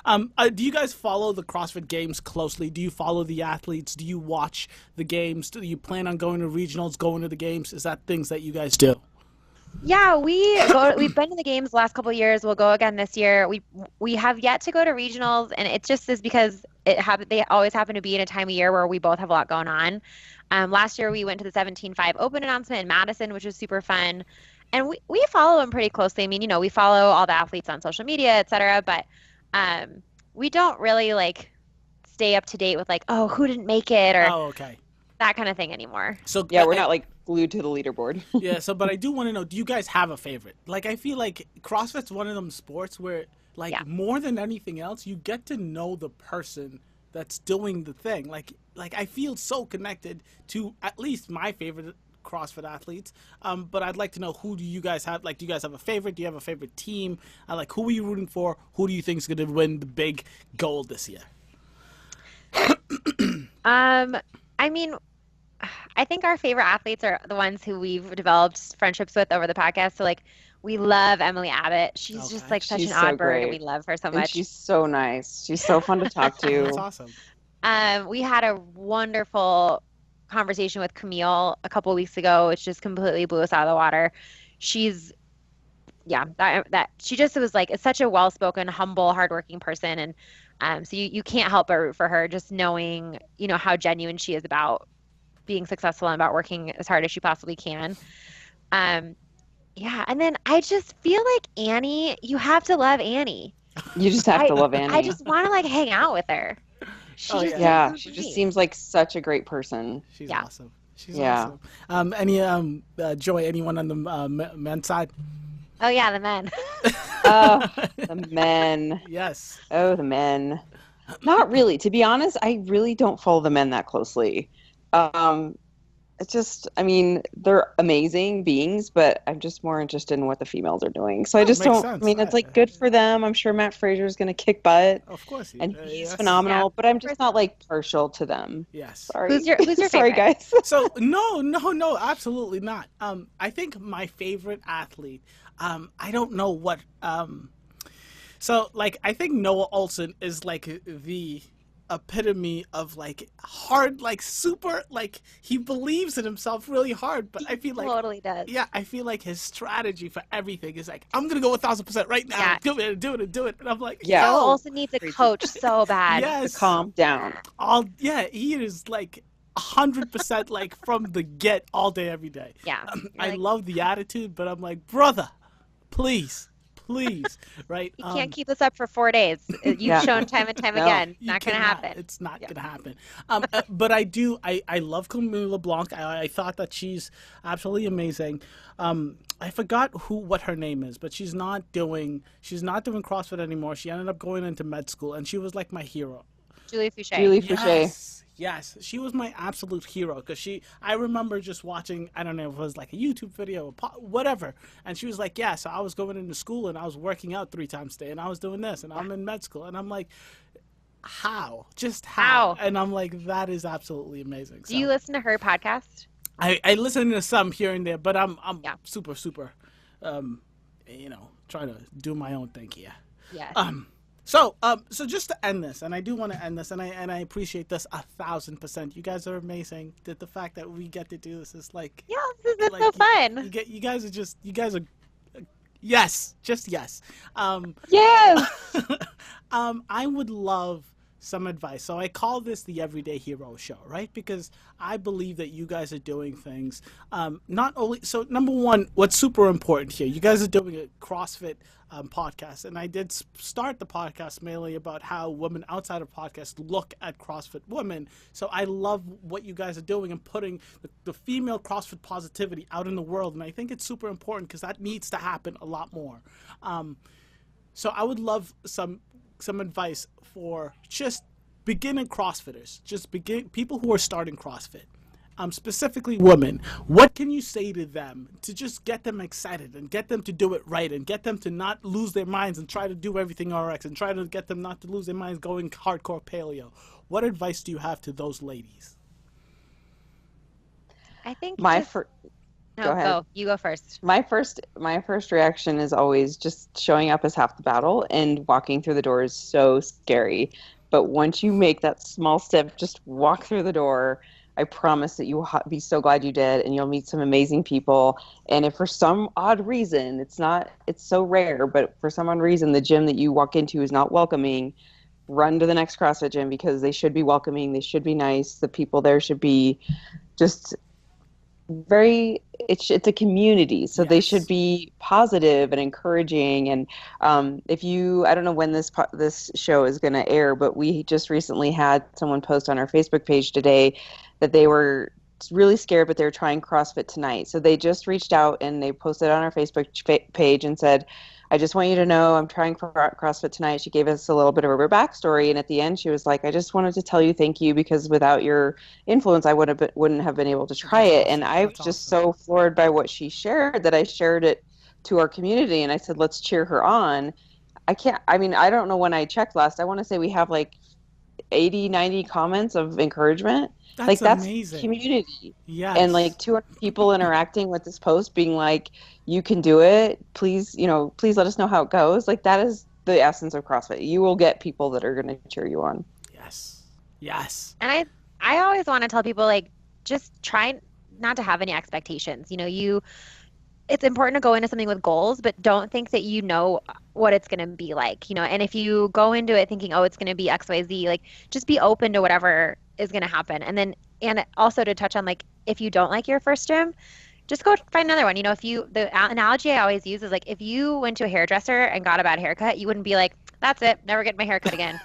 Do you guys follow the CrossFit Games closely? Do you follow the athletes? Do you watch the games? Do you plan on going to regionals, going to the games? Is that things that you guys do? Yeah, we've been to the games the last couple of years. We'll go again this year. We have yet to go to regionals, and it just is because they always happen to be in a time of year where we both have a lot going on. Last year we went to the 17.5 Open announcement in Madison, which was super fun. And we follow them pretty closely. I mean, we follow all the athletes on social media, et cetera, but we don't really like stay up to date with like, oh, who didn't make it or Oh, okay. that kind of thing anymore. So Yeah, we're not like glued to the leaderboard. yeah. So, but I do want to know: do you guys have a favorite? Like, I feel like CrossFit's one of them sports where, like, Yeah. more than anything else, you get to know the person that's doing the thing. Like I feel so connected to at least my favorite CrossFit athletes. But I'd like to know, who do you guys have? Like, do you guys have a favorite? Do you have a favorite team? Like, who are you rooting for? Who do you think is going to win the big gold this year? I mean, I think our favorite athletes are the ones who we've developed friendships with over the podcast. So like we love Emily Abbott. She's just Okay. like such She's an so odd bird and we great. love her so And much. she's so nice. She's so fun to talk That's to. awesome. We had a wonderful conversation with Camille a couple weeks ago, which just completely blew us out of the water. She's yeah, that she just was like such a well-spoken, humble, hardworking person, and so you can't help but root for her, just knowing how genuine she is about being successful and about working as hard as she possibly can. Yeah, and then I just feel like Annie, you have to love Annie. You just have to love Annie. I just want to like hang out with her. She Oh, just Yeah, seems she so just great. seems like such a great person. She's Yeah. awesome. She's Yeah. awesome. Any Joy? Anyone on the men's side? Oh yeah, the men. Oh, the men. Yes. Oh, the men. Not really. To be honest, I really don't follow the men that closely. It's just, I mean, they're amazing beings, but I'm just more interested in what the females are doing. So I just makes don't, sense. I mean, it's like good for them. I'm sure Matt Fraser's going to kick butt Of course. and he's Yes. phenomenal, Yeah. but I'm just not like partial to them. Yes. Sorry. Who's your Sorry, favorite? guys. So no, absolutely not. I think my favorite athlete. I don't know what. So like, I think Noah Olson is like the epitome of like hard, like super, like he believes in himself really hard. But I feel like Totally does. yeah, I feel like his strategy for everything is like, I'm gonna go 1,000% right now. Yeah. Do it. And I'm like, Yeah. Noah yo, Olson needs a coach so bad. yes, Calm down. he is like 100% like from the get all day, every day. Yeah. I You're like, love the attitude, but I'm like, brother, please, right? you can't keep this up for 4 days. You've Yeah. shown time and time No. again. It's you not going to cannot. happen. It's not Yeah. gonna happen. But I love Camille LeBlanc. I thought that she's absolutely amazing. I forgot what her name is, but she's not doing CrossFit anymore. She ended up going into med school, and she was like my hero. Julie Fouché. Julie Fouché. Yes, she was my absolute hero because I remember just watching, I don't know if it was like a YouTube video, whatever, and she was like, yeah, so I was going into school and I was working out 3 times a day and I was doing this and I'm in med school, and I'm like, how? Just how? And I'm like, that is absolutely amazing. Do you listen to her podcast? I listen to some here and there, but I'm Yeah. super, trying to do my own thing here. Yes. So just to end this, and I do want to end this, and I appreciate this 1,000%. You guys are amazing. The fact that we get to do this is like, Yeah, this is like, so fun. you guys are yes, just yes. Yes. I would love some advice. So I call this the Everyday Hero Show, right? Because I believe that you guys are doing things, not only, so number one, what's super important here, you guys are doing a CrossFit podcast, and I did start the podcast mainly about how women outside of podcasts look at CrossFit women. So I love what you guys are doing and putting the female CrossFit positivity out in the world, and I think it's super important because that needs to happen a lot more. So I would love some advice for just beginning CrossFitters, people who are starting CrossFit, specifically women. What can you say to them to just get them excited and get them to do it right and get them to not lose their minds and try to do everything RX and try to get them not to lose their minds going hardcore paleo? What advice do you have to those ladies? I think My just- first. Go No, ahead. go. You go first. My first reaction is always just showing up is half the battle, and walking through the door is so scary. But once you make that small step, just walk through the door, I promise that you will be so glad you did, and you'll meet some amazing people. And if for some odd reason, it's so rare, but for some odd reason the gym that you walk into is not welcoming, run to the next CrossFit gym because they should be welcoming, they should be nice, the people there should be just very it's a community, so they should Yes. be positive and encouraging. And if you I don't know when this show is going to air, but we just recently had someone post on our Facebook page today that they were really scared, but they were trying CrossFit tonight, so they just reached out and they posted on our Facebook page and said, I just want you to know I'm trying for CrossFit tonight. She gave us a little bit of her backstory, and at the end she was like, I just wanted to tell you thank you, because without your influence, I wouldn't have been able to try That's it. And awesome. I was That's just awesome. so floored by what she shared that I shared it to our community, and I said, let's cheer her on. I mean, I don't know when I checked last. I want to say we have like 80, 90 comments of encouragement. That's Like, that's amazing. community. And Yes. like 200 people interacting with this post being like, you can do it. Please, please let us know how it goes. Like, that is the essence of CrossFit. You will get people that are going to cheer you on. Yes. Yes. And I always want to tell people, like, just try not to have any expectations. It's important to go into something with goals, but don't think that you know what it's going to be like, and if you go into it thinking, oh, it's going to be XYZ, like, just be open to whatever is going to happen. And also to touch on, like, if you don't like your first gym, just go find another one. The analogy I always use is, like, if you went to a hairdresser and got a bad haircut, you wouldn't be like, that's it, never get my haircut again.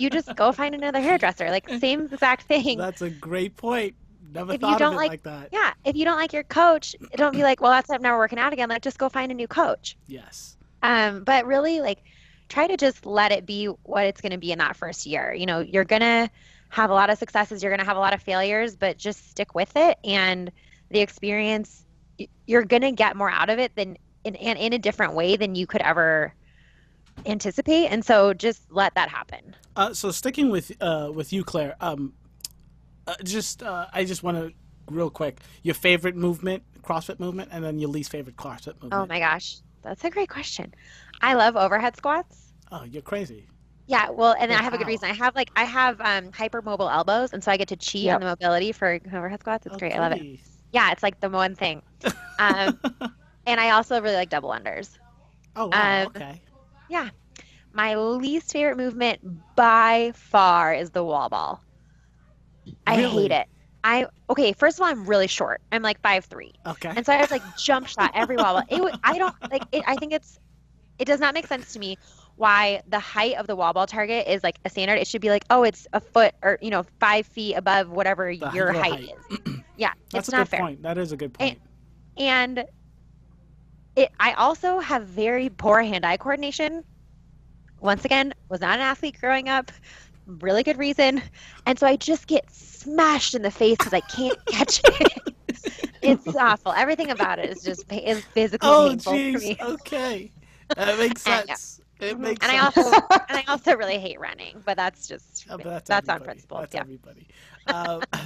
You just go find another hairdresser, like, same exact thing. That's a great point. Never If you thought of don't it like, like that. yeah, if you don't like your coach, don't be like, well, that's it, I'm never working out again. Like, just go find a new coach. Yes. But really, like, try to just let it be what it's going to be in that first year. You're going to have a lot of successes, you're going to have a lot of failures, but just stick with it. And the experience, you're going to get more out of it than in a different way than you could ever anticipate. And so just let that happen. So sticking with you, Claire. I just want to real quick your favorite movement, CrossFit movement, and then your least favorite CrossFit Oh movement. my gosh, that's a great question. I love overhead squats. Oh, you're crazy. Yeah, well, and But I have a good how? reason. I have hypermobile elbows, and so I get to cheat on Yep. the mobility for overhead squats. It's Oh, great. I love it. goody. Yeah, it's like the one thing. Um, and I also really like double unders. Oh, wow. Um, Okay. yeah, my least favorite movement by far is the wall ball. I hate Really? it. Okay, first of all, I'm really short. I'm like 5'3", Okay. and so I have to, like, jump shot every wall ball. I don't like it. I think it does not make sense to me why the height of the wall ball target is like a standard. It should be like, oh, it's a foot or 5 feet above whatever your Your height height. is. Yeah, That's it's a not good fair. point. That is a good And, point. and I also have very poor hand-eye coordination. Once again, was not an athlete growing up. Really good reason. And so I just get smashed in the face because I can't catch it. It's awful. Everything about it is physically Oh, painful for jeez. me. Okay. That makes And yeah. sense. It Mhm. makes And I sense. also and I also really hate running, but that's just But that's that's on everybody. principle. That's Yeah. everybody.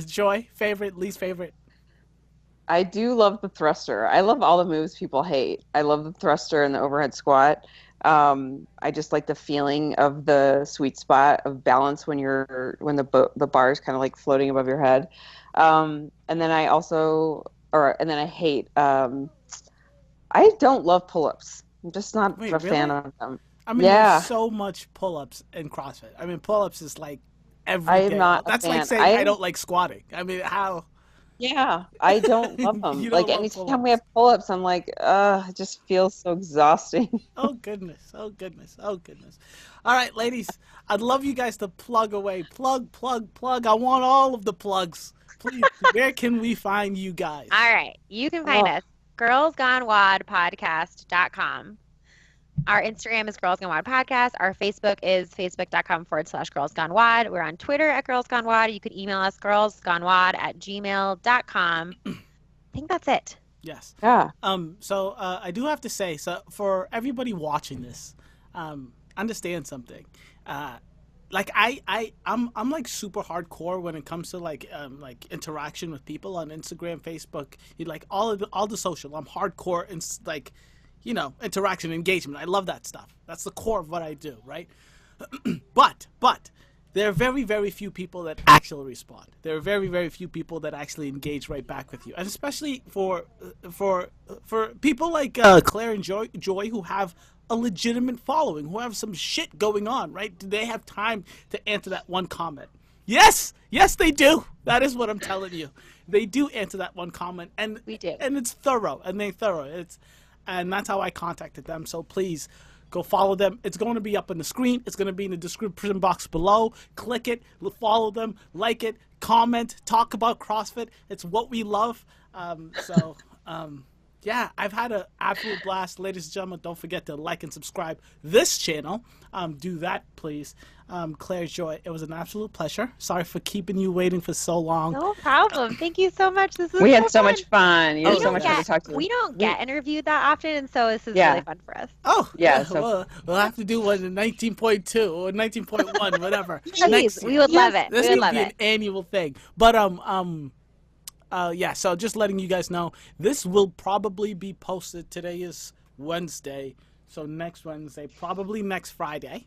Joy, favorite, least favorite. I do love the thruster. I love all the moves people hate. I love the thruster and the overhead squat. I just like the feeling of the sweet spot of balance when the bar is kind of like floating above your head. And then I hate. I don't love pull-ups. I'm just not Wait, a fan really? of them. I mean, there's Yeah, so much pull-ups in CrossFit. I mean, pull-ups is like every I am day. not a That's like fan. saying I don't like squatting. I mean, how Yeah, I don't love them. you Like, don't love anytime we have pull-ups? pull-ups, I'm like, it just feels so exhausting. Oh goodness! Oh goodness! Oh goodness! All right, ladies, I'd love you guys to plug away. Plug, plug, plug. I want all of the plugs. Please, where can we find you guys? All right. You can find Oh, us girlsgonewodpodcast.com. Our Instagram is Girls Gone Wad Podcast. Our Facebook is facebook.com/Girls Gone Wad. We're on Twitter at Girls Gone Wad. You could email us girlsgonewad@gmail.com. I think that's it. Yes. yeah. So I do have to say, so for everybody watching this, understand something. I'm like super hardcore when it comes to like interaction with people on Instagram, Facebook, like all the social. I'm hardcore and like, interaction, engagement. I love that stuff. That's the core of what I do, right? But there are very, very few people that actually respond. There are very, very few people that actually engage right back with you, and especially for people like Claire and Joy who have a legitimate following, who have some shit going on, right? Do they have time to answer that one comment? Yes, they do. That is what I'm telling you. They do answer that one comment, and We do. and it's thorough, and that's how I contacted them. So please go follow them. It's going to be up on the screen. It's going to be in the description box below. Click it, follow them, like it, comment, talk about CrossFit. It's what we love. Yeah, I've had an absolute blast. Ladies and gentlemen, don't forget to like and subscribe this channel. Do that, please. Claire, Joy, it was an absolute pleasure. Sorry for keeping you waiting for so long. No problem. Thank you so much. This was We had so so fun. much fun. You We had so don't much fun to get- talk to. We don't get interviewed that often, and so this is Yeah. really fun for us. Oh, Yeah, so- we'll have to do one in 19.2 or 19.1, whatever. Please, Next we year. would love it. This We would could love be it. an annual thing. But yeah, so just letting you guys know, this will probably be posted. Today is Wednesday, so next Wednesday, probably next Friday,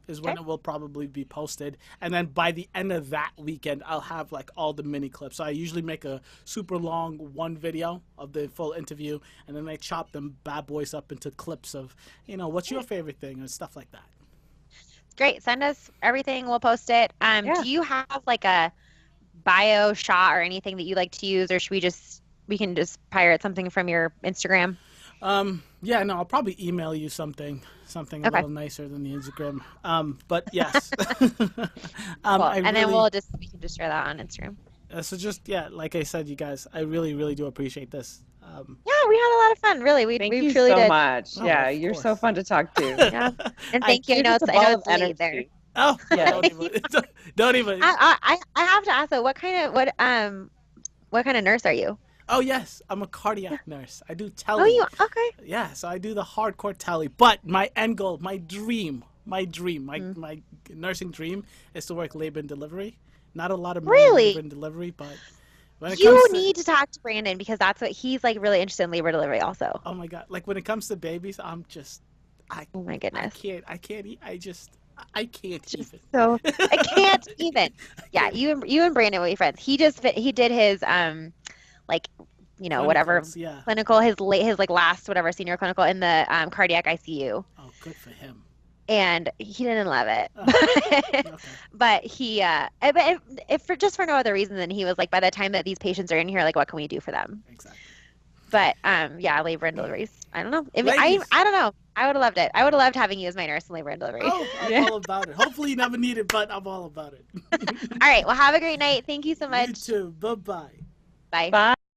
is when Okay. it will probably be posted. And then by the end of that weekend, I'll have like all the mini clips. So I usually make a super long one video of the full interview, and then I chop them bad boys up into clips of, what's your favorite thing and stuff like that. Great. Send us everything. We'll post it. Yeah. Do you have like a bio shot or anything that you like to use, or should we can just pirate something from your Instagram? Yeah, no, I'll probably email you something a Okay. little nicer than the Instagram. But yes. Cool. I And then really- we can just share that on Instagram. So just, like I said, you guys, I really, really do appreciate this. Yeah, we had a lot of fun. Really, we Thank we you truly so did. much. Oh, Yeah, of you're so course. fun to talk to. Yeah. And thank you. I You're know just it's a ball I know of it's late energy. there. Oh, Yeah. don't even. I have to ask though, what kind of nurse are you? Oh, yes, I'm a cardiac nurse. I do tele. Oh, you okay? Yeah, so I do the hardcore tele. But my end goal, my dream, my nursing dream is to work labor and delivery. Not a lot of money in Really? labor and delivery, but when it You comes to, need to talk to Brandon because that's what he's like really interested in labor delivery also. oh my God, like when it comes to babies, I'm just, Oh my I goodness. can't, I can't even. So I can't even. Yeah, you and Brandon will be friends. He did his whatever Clinicals, yeah. clinical his like last whatever senior clinical in the cardiac ICU, Oh, good for him. and he didn't love it. Oh, okay. But he but if for just for no other reason than he was like, by the time that these patients are in here, like, what can we do for them? Exactly. But yeah, labor and deliveries. I don't know. I Ladies. don't know. I would have loved it. I would have loved having you as my nurse in labor and delivery. Oh, I'm Yeah. all about it. Hopefully you never need it, but I'm all about it. All right. Well, have a great night. Thank you so You much. too. Bye-bye. Bye. Bye.